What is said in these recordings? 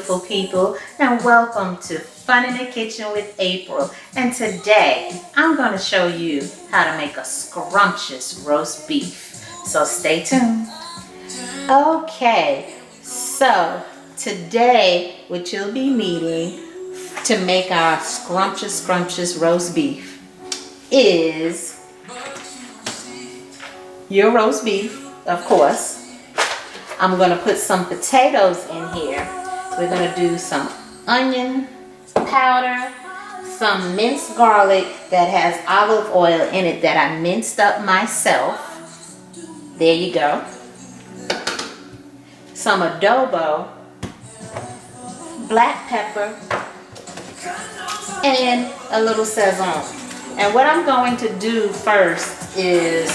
beautiful people, and welcome to Fun in the Kitchen with April. And today I'm going to show you how to make a scrumptious roast beef. So stay tuned. Okay, so today what you'll be needing to make our scrumptious roast beef is your roast beef, of course. I'm going to put some potatoes in here. We're going to do some onion powder, some minced garlic that has olive oil in it that I minced up myself. There you go. Some adobo, black pepper, and a little Sazon. And what I'm going to do first is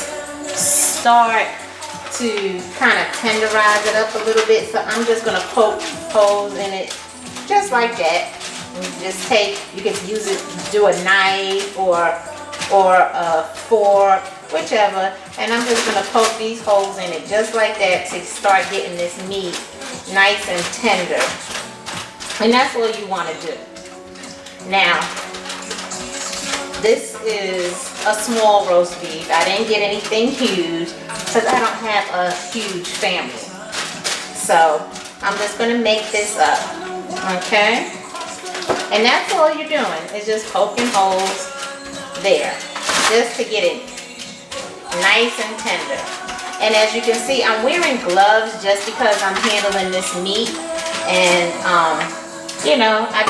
start to kind of tenderize it up a little bit. So I'm just going to poke holes in it just like that. And just you can use it, do a knife or a fork, whichever. And I'm just going to poke these holes in it just like that to start getting this meat nice and tender. And that's all you want to do. Now, this is a small roast beef. I didn't get anything huge because I don't have a huge family. So I'm just going to make this up, okay? And that's all you're doing is just poking holes there just to get it nice and tender. And as you can see, I'm wearing gloves just because I'm handling this meat. And, you know, I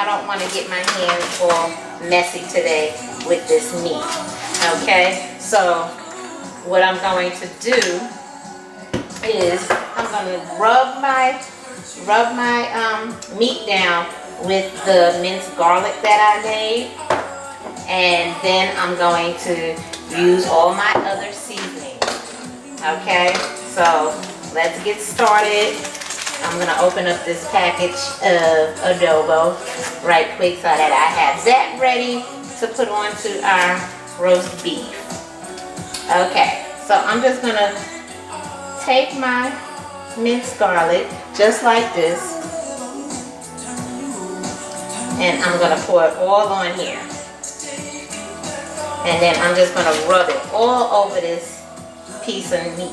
don't want to get my hands all messy today with this meat. Okay, so what I'm going to do is I'm going to rub my meat down with the minced garlic that I made, and then I'm going to use all my other seasonings. Okay, so let's get started. I'm going to open up this package of adobo right quick so that I have that ready to put onto our roast beef. Okay, so I'm just going to take my minced garlic just like this, and I'm going to pour it all on here. And then I'm just going to rub it all over this piece of meat.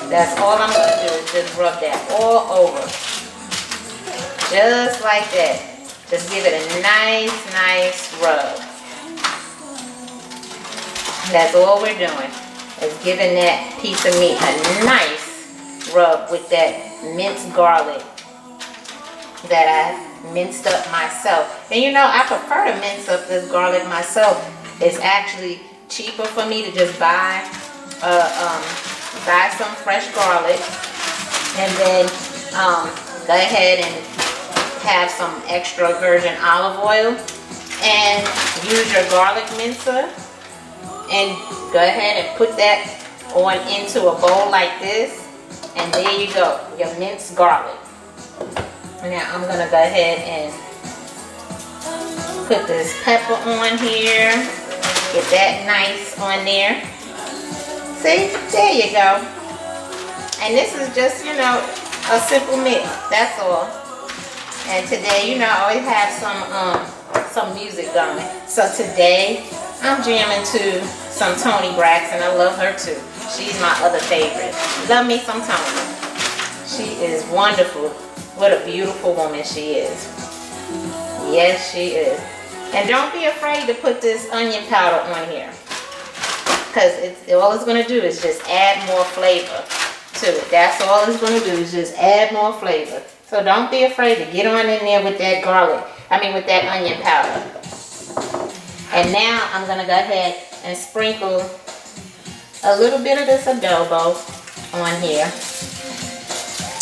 That's all I'm going to do is just rub that all over. Just like that. Just give it a nice rub. That's all we're doing, is giving that piece of meat a nice rub with that minced garlic that I minced up myself. And you know, I prefer to mince up this garlic myself. It's actually cheaper for me to just buy some fresh garlic, and then go ahead and have some extra virgin olive oil and use your garlic mincer and go ahead and put that on into a bowl like this, and there you go, your minced garlic. Now I'm gonna go ahead and put this pepper on here, get that nice on there. See, there you go. And this is just, you know, a simple mix, that's all. And today, you know, I always have some music going. So today, I'm jamming to some Toni Braxton. I love her too. She's my other favorite. Love me some Toni. She is wonderful. What a beautiful woman she is. Yes, she is. And don't be afraid to put this onion powder on here, because all it's going to do is just add more flavor to it. That's all it's going to do is just add more flavor. So don't be afraid to get on in there with that with that onion powder. And now I'm going to go ahead and sprinkle a little bit of this adobo on here.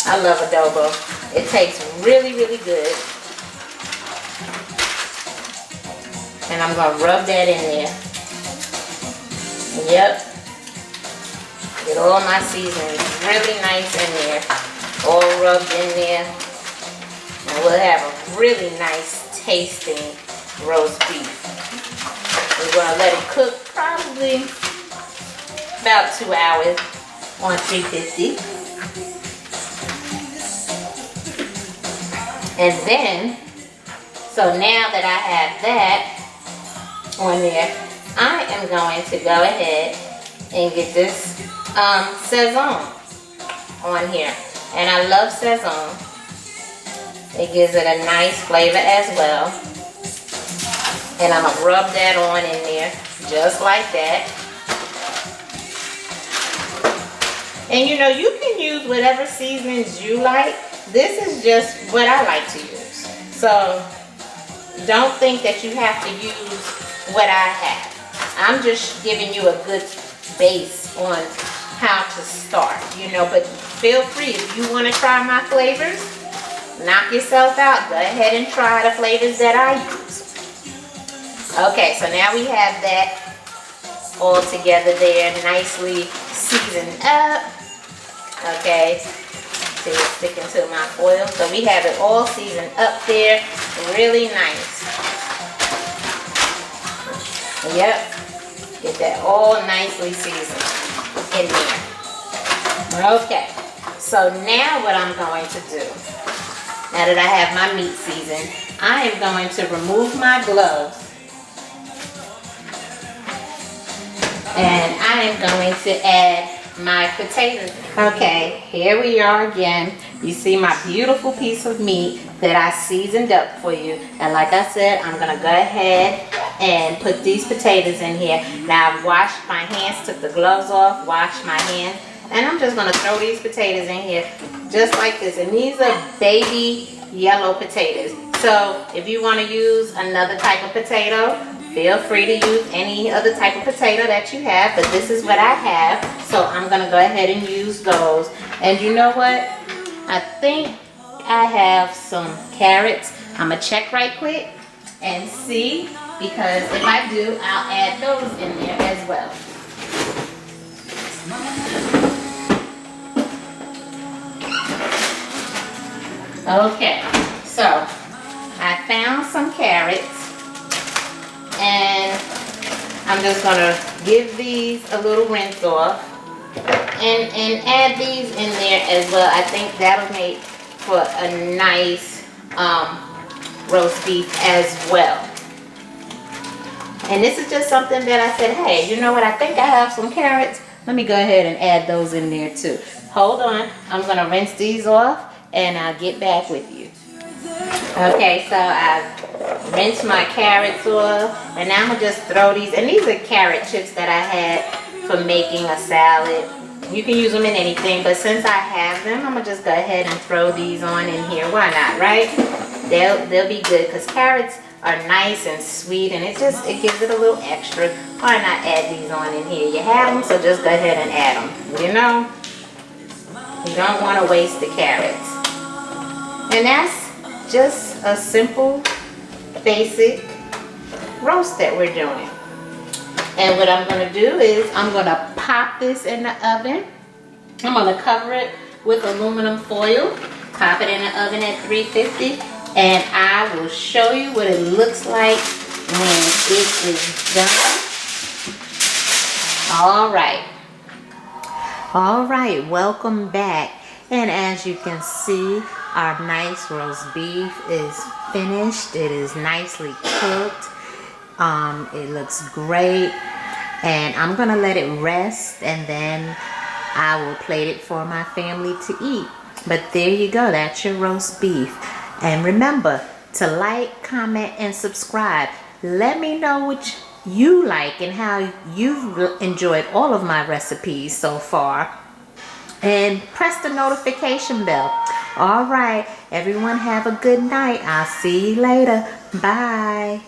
I love adobo. It tastes really good. And I'm going to rub that in there. Yep. Get all my seasonings really nice in there. All rubbed in there. And we'll have a really nice tasting roast beef. We're going to let it cook probably about 2 hours on 350. And then, so now that I have that on there, I am going to go ahead and get this Sazon on here. And I love Sazon. It gives it a nice flavor as well. And I'm going to rub that on in there just like that. And you know, you can use whatever seasonings you like. This is just what I like to use. So don't think that you have to use what I have. I'm just giving you a good base on how to start, you know, but feel free if you want to try my flavors, knock yourself out, go ahead and try the flavors that I use. Okay, so now we have that all together there, nicely seasoned up. Okay, see it's sticking to my foil. So we have it all seasoned up there, really nice. Yep, get that all nicely seasoned in there. Okay, so now what I'm going to do, now that I have my meat seasoned, I am going to remove my gloves. And I am going to add my potatoes. Okay, here we are again. You see my beautiful piece of meat that I seasoned up for you. And like I said, I'm going to go ahead and put these potatoes in here. Now I've washed my hands, took the gloves off, washed my hands. And I'm just going to throw these potatoes in here just like this. And these are baby yellow potatoes. So if you want to use another type of potato, feel free to use any other type of potato that you have, but this is what I have, so I'm going to go ahead and use those. And you know what? I think I have some carrots. I'm going to check right quick and see, because if I do, I'll add those in there as well. Okay, so I found some carrots. And I'm just going to give these a little rinse off and add these in there as well. I think that'll make for a nice roast beef as well. And this is just something that I said, hey, you know what, I think I have some carrots. Let me go ahead and add those in there too. Hold on, I'm going to rinse these off and I'll get back with you. Okay, so I've rinsed my carrots off, and now I'm going to just throw these, and these are carrot chips that I had for making a salad. You can use them in anything, but since I have them, I'm going to just go ahead and throw these on in here. Why not, right? They'll be good, because carrots are nice and sweet, and it gives it a little extra. Why not add these on in here? You have them, so just go ahead and add them. You know, you don't want to waste the carrots. And that's just a simple, basic roast that we're doing. And what I'm going to do is I'm going to pop this in the oven. I'm going to cover it with aluminum foil, pop it in the oven at 350, and I will show you what it looks like when it is done. All right, welcome back. And as you can see, our nice roast beef is finished. It is nicely cooked. It looks great. And I'm going to let it rest, and then I will plate it for my family to eat. But there you go. That's your roast beef. And remember to like, comment, and subscribe. Let me know what you like and how you've enjoyed all of my recipes so far. And press the notification bell. All right, everyone have a good night. I'll see you later. Bye.